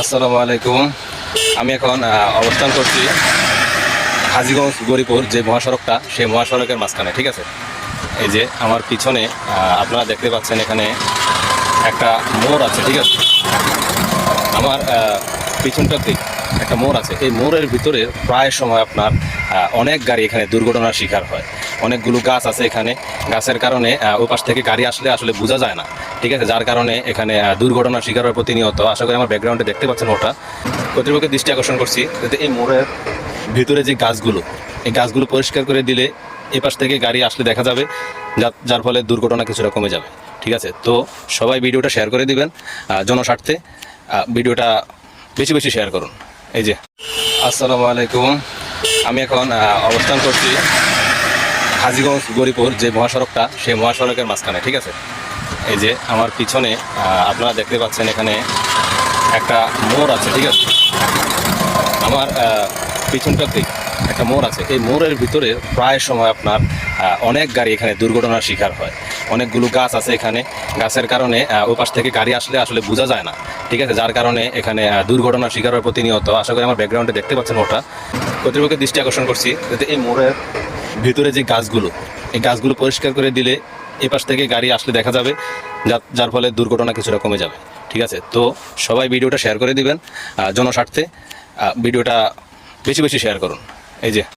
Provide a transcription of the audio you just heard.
আসসালামু আলাইকুম। আমি এখন অবস্থান করছি হাজীগঞ্জ গরিপুর যে মহাসড়কটা, সেই মহাসড়কের মাঝখানে। ঠিক আছে, এই যে আমার পিছনে আপনারা দেখতে পাচ্ছেন এখানে একটা মোড় আছে। ঠিক আছে, আমার পিছনটাতে একটা মোড় আছে। এই মোড়ের ভিতরে প্রায় সময় আপনার অনেক গাড়ি এখানে দুর্ঘটনার শিকার হয়। অনেকগুলো গাছ আছে এখানে, গাছের কারণে ওই পাশ থেকে গাড়ি আসলে আসলে বোঝা যায় না। ঠিক আছে, যার কারণে এখানে দুর্ঘটনার শিকার হয় প্রতিনিয়ত। আশা করি আমার ব্যাকগ্রাউন্ডে দেখতে পাচ্ছেন ওটা। কর্তৃপক্ষের দৃষ্টি আকর্ষণ করছি যাতে এই মোড়ের ভিতরে যে গাছগুলো, এই গাছগুলো পরিষ্কার করে দিলে এ পাশ থেকে গাড়ি আসলে দেখা যাবে, যার ফলে দুর্ঘটনা কিছুটা কমে যাবে। ঠিক আছে, তো সবাই ভিডিওটা শেয়ার করে দিবেন জনস্বার্থে। ভিডিওটা বেশি বেশি শেয়ার করুন। এই যে আসসালামু আলাইকুম। আমি এখন অবস্থান করছি হাজীগঞ্জ গরিপুর যে মহাসড়কটা, সেই মহাসড়কের মাঝখানে। ঠিক আছে, এই যে আমার পিছনে আপনারা দেখতে পাচ্ছেন এখানে একটা মোড় আছে। ঠিক আছে, আমার পিছনটাতে একটা মোড় আছে। এই মোড়ের ভিতরে প্রায় সময় আপনার অনেক গাড়ি এখানে দুর্ঘটনার শিকার হয়। অনেকগুলো গাছ আছে এখানে, গাছের কারণে ওই পাশ থেকে গাড়ি আসলে আসলে বোঝা যায় না। ঠিক আছে, যার কারণে এখানে দুর্ঘটনার শিকার হয় প্রতিনিয়ত। আশা করি আমার ব্যাকগ্রাউন্ডে দেখতে পাচ্ছেন ওটা। কর্তৃপক্ষের দৃষ্টি আকর্ষণ করছি যাতে এই মোড়ের ভিতরে যে গাছগুলো, এই গাছগুলো পরিষ্কার করে দিলে এ পাশ থেকে গাড়ি আসলে দেখা যাবে, যার ফলে দুর্ঘটনা কিছুটা কমে যাবে। ঠিক আছে, তো সবাই ভিডিওটা শেয়ার করে দিবেন জনস্বার্থে। ভিডিওটা বেশি বেশি শেয়ার করুন। এই যে